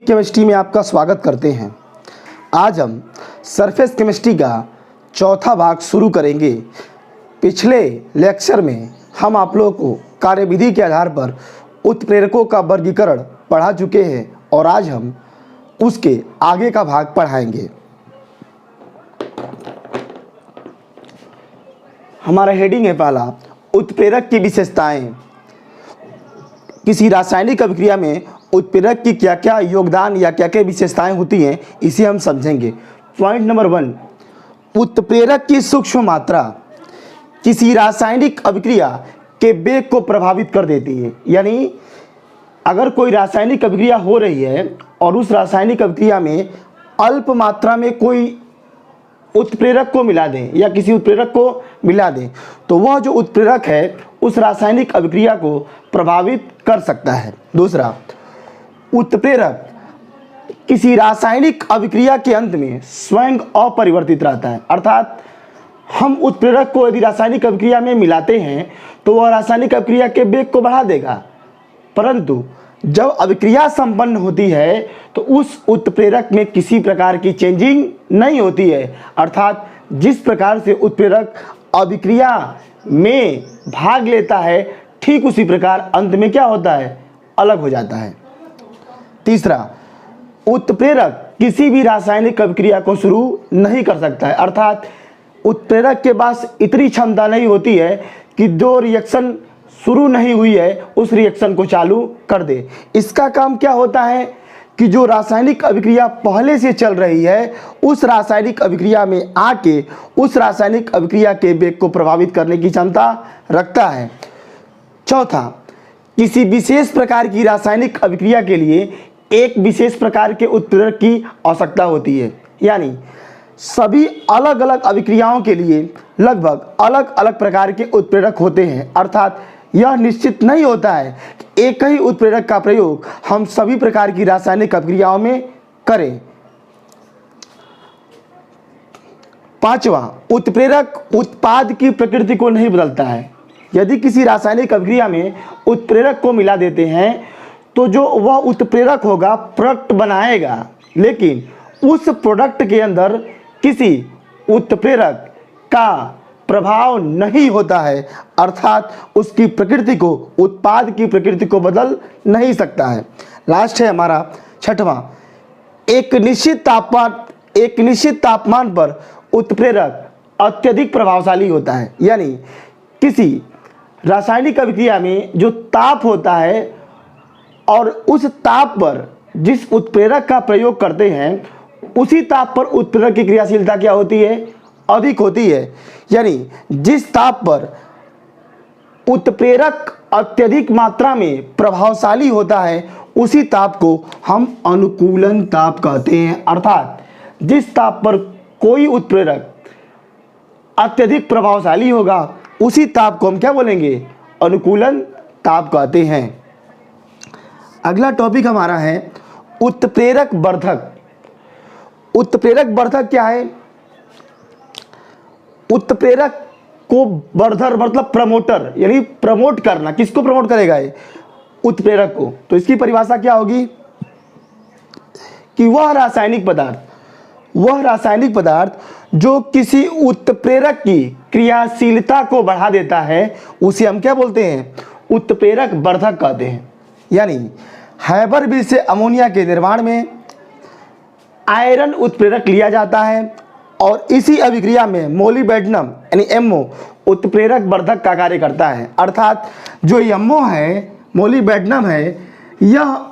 Chemistry में आपका स्वागत करते हैं। आज हम सरफेस केमिस्ट्री का चौथा भाग शुरू करेंगे। पिछले लेक्चर में हम आप लोगों को कार्यविधि के आधार पर उत्प्रेरकों का वर्गीकरण पढ़ा चुके हैं और आज हम उसके आगे का भाग पढ़ाएंगे। हमारा हेडिंग है पहला, उत्प्रेरक की विशेषताएं। किसी रासायनिक अभिक्रिया में उत्प्रेरक की क्या क्या योगदान या क्या क्या विशेषताएं होती हैं, इसे हम समझेंगे। पॉइंट नंबर 1, उत्प्रेरक की सूक्ष्म मात्रा किसी रासायनिक अभिक्रिया के वेग को प्रभावित कर देती है। यानी अगर कोई रासायनिक अभिक्रिया हो रही है और उस रासायनिक अभिक्रिया में अल्प मात्रा में कोई उत्प्रेरक को मिला दें या किसी उत्प्रेरक को मिला दें, तो वह जो उत्प्रेरक है उस रासायनिक अभिक्रिया को प्रभावित कर सकता है। दूसरा, उत्प्रेरक किसी रासायनिक अभिक्रिया के अंत में स्वयं अपरिवर्तित रहता है। अर्थात हम उत्प्रेरक को यदि रासायनिक अभिक्रिया में मिलाते हैं तो वह रासायनिक अभिक्रिया के वेग को बढ़ा देगा, परंतु जब अभिक्रिया संपन्न होती है तो उस उत्प्रेरक में किसी प्रकार की चेंजिंग नहीं होती है। अर्थात जिस प्रकार से उत्प्रेरक अभिक्रिया में भाग लेता है, ठीक उसी प्रकार अंत में क्या होता है, अलग हो जाता है। तीसरा, उत्प्रेरक किसी भी रासायनिक अभिक्रिया को शुरू नहीं कर सकता है। अर्थात उत्प्रेरक के पास इतनी क्षमता नहीं होती है कि जो रिएक्शन शुरू नहीं हुई है उस रिएक्शन को चालू कर दे। इसका काम क्या होता है कि जो रासायनिक अभिक्रिया पहले से चल रही है उस रासायनिक अभिक्रिया में आके उस रासायनिक अभिक्रिया के वेग को प्रभावित करने की क्षमता रखता है। चौथा, किसी विशेष प्रकार की रासायनिक अभिक्रिया के लिए एक विशेष प्रकार के उत्प्रेरक की आवश्यकता होती है। यानी सभी अलग अलग अभिक्रियाओं के लिए लगभग अलग अलग प्रकार के उत्प्रेरक होते हैं। अर्थात यह निश्चित नहीं होता है कि एक ही उत्प्रेरक का प्रयोग हम सभी प्रकार की रासायनिक अभिक्रियाओं में करें। पांचवा, उत्प्रेरक उत्पाद की प्रकृति को नहीं बदलता है। यदि किसी रासायनिक अभिक्रिया में उत्प्रेरक को मिला देते हैं तो जो वह उत्प्रेरक होगा प्रोडक्ट बनाएगा, लेकिन उस प्रोडक्ट के अंदर किसी उत्प्रेरक का प्रभाव नहीं होता है। अर्थात उसकी प्रकृति को, उत्पाद की प्रकृति को बदल नहीं सकता है। लास्ट है हमारा छठवां, एक निश्चित तापमान पर उत्प्रेरक अत्यधिक प्रभावशाली होता है। यानी किसी रासायनिक अभिक्रिया में जो ताप होता है और उस ताप पर जिस उत्प्रेरक का प्रयोग करते हैं उसी ताप पर उत्प्रेरक की क्रियाशीलता क्या होती है, अधिक होती है। यानी जिस ताप पर उत्प्रेरक अत्यधिक मात्रा में प्रभावशाली होता है उसी ताप को हम अनुकूलन ताप कहते हैं। अर्थात जिस ताप पर कोई उत्प्रेरक अत्यधिक प्रभावशाली होगा उसी ताप को हम क्या बोलेंगे, अनुकूलन ताप कहते हैं। अगला टॉपिक हमारा है उत्प्रेरक वर्धक। उत्प्रेरक वर्धक क्या है? उत्प्रेरक को वर्धक मतलब प्रमोटर, यानी प्रमोट करना। किसको प्रमोट करेगा ये? उत्प्रेरक को। तो इसकी परिभाषा क्या होगी कि वह रासायनिक पदार्थ जो किसी उत्प्रेरक की क्रियाशीलता को बढ़ा देता है उसे हम क्या बोलते हैं, उत्प्रेरक वर्धक कहते हैं। यानी हैबरविल से अमोनिया के निर्माण में आयरन उत्प्रेरक लिया जाता है और इसी अभिक्रिया में मोलिब्डेनम यानी MO उत्प्रेरक वर्धक का कार्य करता है। अर्थात जो MO है, मोलिब्डेनम है, यह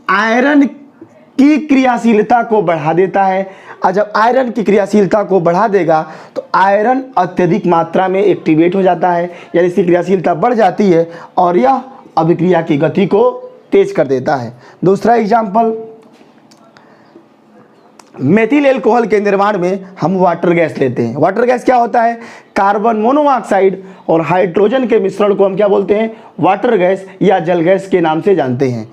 आयरन की क्रियाशीलता को बढ़ा देता है और जब आयरन की क्रियाशीलता को बढ़ा देगा तो आयरन अत्यधिक मात्रा में एक्टिवेट हो जाता है, यानी इसकी क्रियाशीलता बढ़ जाती है और यह अभिक्रिया की गति को तेज कर देता है। दूसरा एग्जाम्पल, मेथिल एल्कोहल के निर्माण में हम वाटर गैस लेते हैं। वाटर गैस क्या होता है? कार्बन मोनोऑक्साइड और हाइड्रोजन के मिश्रण को हम क्या बोलते हैं, वाटर गैस या जल गैस के नाम से जानते हैं।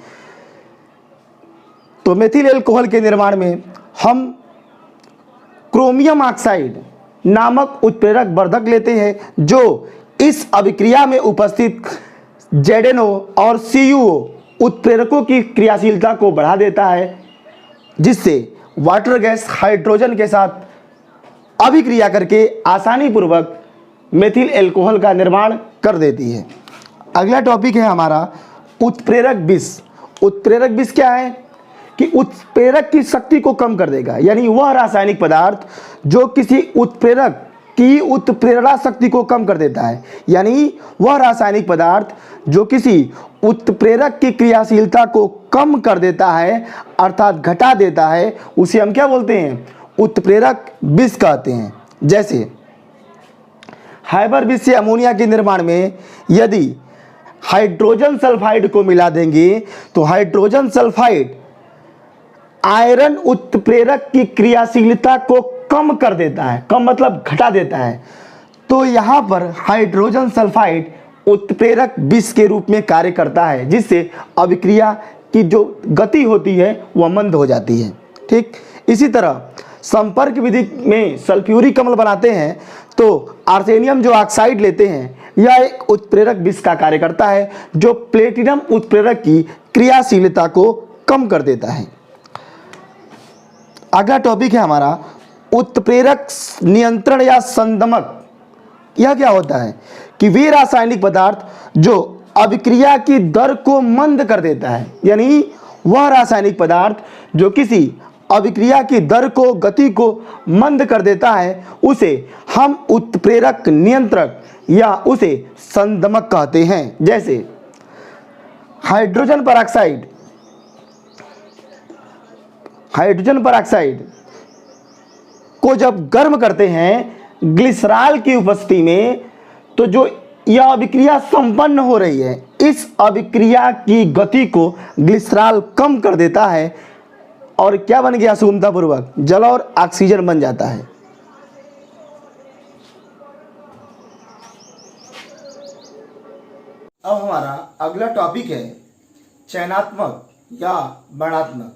तो मेथिल एल्कोहल के निर्माण में हम क्रोमियम ऑक्साइड नामक उत्प्रेरक वर्धक लेते हैं जो इस अभिक्रिया में उपस्थित ZNO और CuO उत्प्रेरकों की क्रियाशीलता को बढ़ा देता है जिससे वाटर गैस हाइड्रोजन के साथ अभिक्रिया करके आसानी पूर्वक मेथिल एल्कोहल का निर्माण कर देती है। अगला टॉपिक है हमारा उत्प्रेरक विष। उत्प्रेरक विष क्या है कि उत्प्रेरक की शक्ति को कम कर देगा, यानी वह रासायनिक पदार्थ जो किसी उत्प्रेरक की उत्प्रेरणा शक्ति को कम कर देता है, यानी वह रासायनिक पदार्थ जो किसी उत्प्रेरक की क्रियाशीलता को कम कर देता है अर्थात घटा देता है, उसे हम क्या बोलते हैं? उत्प्रेरक विष कहते हैं। जैसे हाइबर विष से अमोनिया के निर्माण में यदि हाइड्रोजन सल्फाइड को मिला देंगे तो हाइड्रोजन सल्फाइड आयरन उत्प्रेरक की क्रियाशीलता को कम कर देता है, कम मतलब घटा देता है। तो यहाँ पर हाइड्रोजन सल्फाइड उत्प्रेरक विष के रूप में कार्य करता है, जिससे अभिक्रिया की जो गति होती है वह मंद हो जाती है। ठीक इसी तरह संपर्क विधि में सल्फ्यूरिक अम्ल बनाते हैं तो आर्सेनियम जो ऑक्साइड लेते हैं, यह एक उत्प्रेरक विष का कार्य करता है जो प्लेटिनम उत्प्रेरक की क्रियाशीलता को कम कर देता है। अगला टॉपिक है हमारा उत्प्रेरक नियंत्रण या संदमक। यह क्या होता है कि वे रासायनिक पदार्थ जो अभिक्रिया की दर को मंद कर देता है, यानी वह रासायनिक पदार्थ जो किसी अभिक्रिया की दर को गति को मंद कर देता है, उसे हम उत्प्रेरक नियंत्रक या उसे संदमक कहते हैं। जैसे हाइड्रोजन पेरोक्साइड को जब गर्म करते हैं ग्लिसरॉल की उपस्थिति में, तो जो यह अभिक्रिया संपन्न हो रही है, इस अभिक्रिया की गति को ग्लिसरॉल कम कर देता है और क्या बन गया? सुगमतापूर्वक जल और ऑक्सीजन बन जाता है। अब हमारा अगला टॉपिक है चयनात्मक या वर्णात्मक।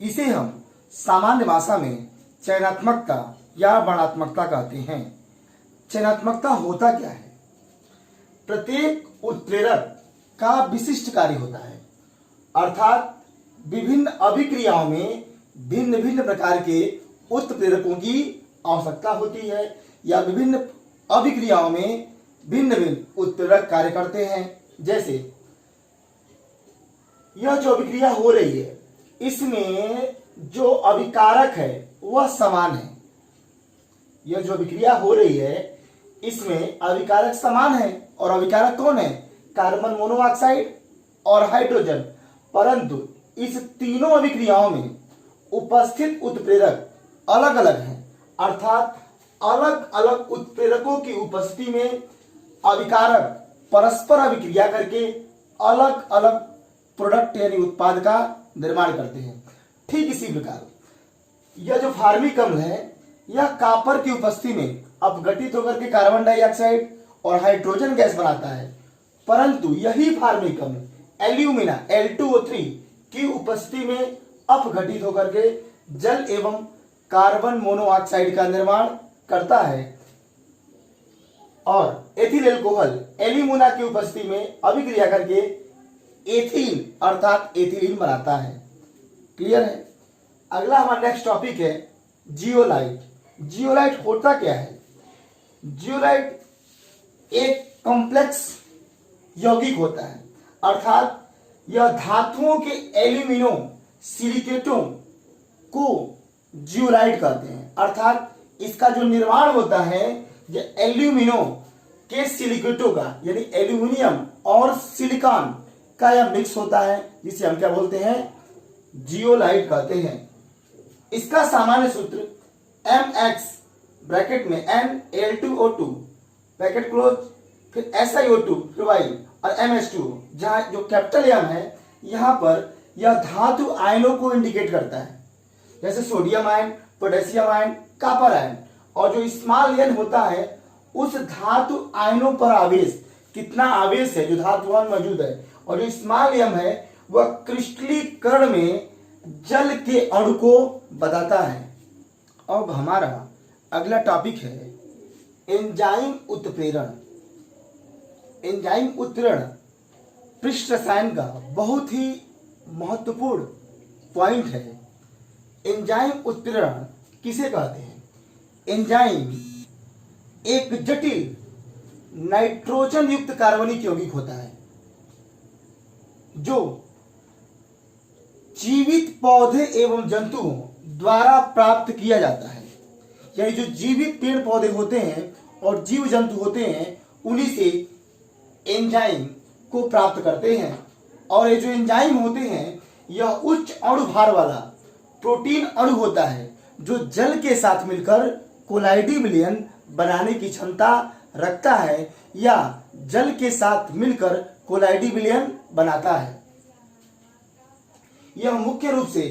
इसे हम सामान्य भाषा में चयनात्मकता या वर्णात्मकता कहते हैं। चयनात्मकता होता क्या है? प्रत्येक उत्प्रेरक का विशिष्ट कार्य होता है, अर्थात विभिन्न अभिक्रियाओं में भिन्न भिन्न प्रकार के उत्प्रेरकों की आवश्यकता होती है, या विभिन्न अभिक्रियाओं में भिन्न भिन्न उत्प्रेरक कार्य करते हैं। जैसे यह जो अभिक्रिया हो रही है, इसमें जो अभिकारक है वह समान है। यह जो अभिक्रिया हो रही है इसमें अभिकारक समान है, और अभिकारक कौन है? कार्बन मोनोऑक्साइड और हाइड्रोजन। परंतु इस तीनों अभिक्रियाओं में उपस्थित उत्प्रेरक अलग अलग हैं, अर्थात अलग अलग उत्प्रेरकों की उपस्थिति में अभिकारक परस्पर अभिक्रिया करके अलग अलग प्रोडक्ट यानी उत्पाद का निर्माण करते हैं। ठीक इसी प्रकार यह जो फार्मिक अम्ल है, यह कॉपर की उपस्थिति में अपघटित होकर के कार्बन डाइऑक्साइड और हाइड्रोजन गैस बनाता है, परंतु यही फार्मिक अम्ल एल्यूमिना L2O3 की उपस्थिति में अपघटित होकर के जल एवं कार्बन मोनोऑक्साइड का निर्माण करता है, और एथिल एल्कोहल एल्यूमिना की उपस्थिति में अभिक्रिया करके एथीन अर्थात एथिलीन बनाता है। क्लियर है? अगला हमारा नेक्स्ट टॉपिक है जियोलाइट। जियोलाइट होता क्या है? जियोलाइट एक कॉम्प्लेक्स यौगिक होता है, अर्थात यह धातुओं के एल्यूमिनो सिलिकेटों को जियोलाइट कहते हैं। अर्थात इसका जो निर्माण होता है यह एल्यूमिनो के सिलिकेटों का, यानी एल्यूमिनियम और सिलिकॉन का यह मिक्स होता है, जिसे हम क्या बोलते हैं? जियोलाइट कहते हैं। इसका सामान्य सूत्र MX ब्रैकेट में NL2O2 ब्रैकेट क्लोज, फिर SiO2 फिर Y और MH2, जहां जो कैपिटल M है यहां पर यह धातु आयनों को इंडिकेट करता है, जैसे sodium ion, potassium ion, copper ion. और जो स्मॉल n होता है उस धातु आयनों पर आवेश, कितना आवेश है जो धातु आयन मौजूद है, और जो स्मॉल m है वह क्रिस्टलीकरण में जल के अणु को बताता है। अब हमारा अगला टॉपिक है एंजाइम उत्प्रेरण। एंजाइम उत्प्रेरण पृष्ठ रसायन का बहुत ही महत्वपूर्ण पॉइंट है। एंजाइम उत्प्रेरण किसे कहते हैं? एंजाइम एक जटिल नाइट्रोजन युक्त कार्बनिक यौगिक होता है जो जीवित पौधे एवं जंतुओं द्वारा प्राप्त किया जाता है। यानी जो जीवित पेड़ पौधे होते हैं और जीव जंतु होते हैं उन्हीं से एंजाइम को प्राप्त करते हैं। और ये जो एंजाइम होते हैं यह उच्च अणु भार वाला प्रोटीन अणु होता है जो जल के साथ मिलकर कोलाइडी विलयन बनाने की क्षमता रखता है या जल के साथ मिलकर कोलाइडी विलयन बनाता है। यह मुख्य रूप से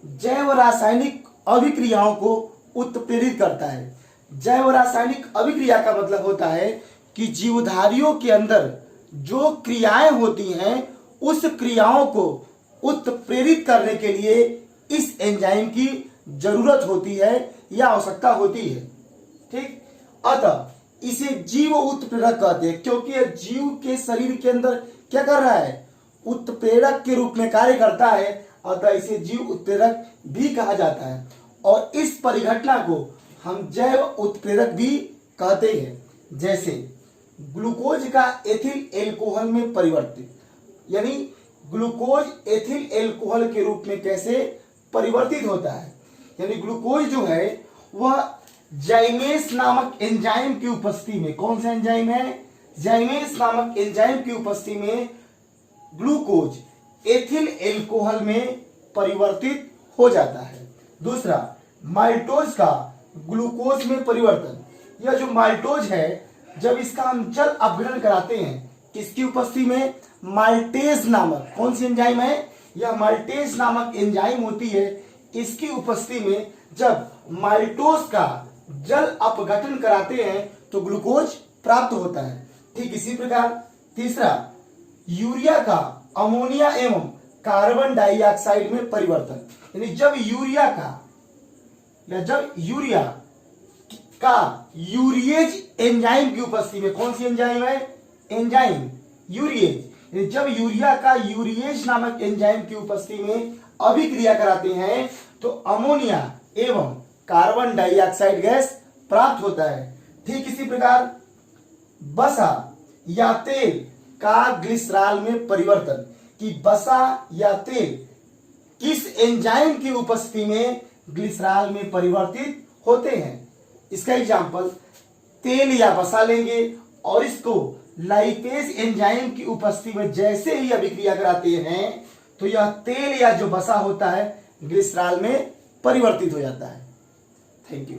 जैव रासायनिक अभिक्रियाओं को उत्प्रेरित करता है। जैव रासायनिक अभिक्रिया का मतलब होता है कि जीवधारियों के अंदर जो क्रियाएं होती हैं उस क्रियाओं को उत्प्रेरित करने के लिए इस एंजाइम की जरूरत होती है या आवश्यकता होती है। ठीक, अतः इसे जीव उत्प्रेरक कहते हैं क्योंकि यह जीव के शरीर के अंदर क्या कर रहा है? उत्प्रेरक के रूप में कार्य करता है, अतः इसे जीव उत्प्रेरक भी कहा जाता है। और इस परिघटना को हम जैव उत्प्रेरक भी कहते हैं। जैसे ग्लूकोज का एथिल एल्कोहल में परिवर्तित, यानी ग्लूकोज एथिल एल्कोहल के रूप में कैसे परिवर्तित होता है, यानी ग्लूकोज जो है वह जाइमेस नामक एंजाइम की उपस्थिति में, कौन सा एंजाइम है? जाइमेस नामक एंजाइम की उपस्थिति में ग्लूकोज एथिल एल्कोहल में परिवर्तित हो जाता है। दूसरा, माल्टोज का ग्लूकोज में परिवर्तन। यह जो माल्टोज है जब इसका हम जल अपघटन कराते हैं किसकी उपस्थिति में? माल्टेज नामक, कौन सी एंजाइम है? यह माल्टेज नामक एंजाइम होती है। इसकी उपस्थिति में जब माल्टोज का जल अपघटन कराते हैं तो ग्लूकोज प्राप्त होता है। ठीक इसी प्रकार तीसरा, यूरिया का अमोनिया एवं कार्बन डाइऑक्साइड में परिवर्तन। यानी जब यूरिया का यूरिएज एंजाइम की उपस्थिति में, कौन सी एंजाइम है? Enzyme urease. जब यूरिया का यूरिएज नामक एंजाइम की उपस्थिति में अभिक्रिया कराते हैं तो अमोनिया एवं कार्बन डाइऑक्साइड गैस प्राप्त होता है। ठीक इसी प्रकार बसा या तेल का ग्लिसरॉल में परिवर्तन, कि बसा या तेल किस एंजाइम की उपस्थिति में ग्लिसरॉल में परिवर्तित होते हैं। इसका एग्जांपल तेल या बसा लेंगे और इसको लाइपेज एंजाइम की उपस्थिति में जैसे ही अभिक्रिया कराते हैं तो यह तेल या जो बसा होता है ग्लिसरॉल में परिवर्तित हो जाता है। Thank you.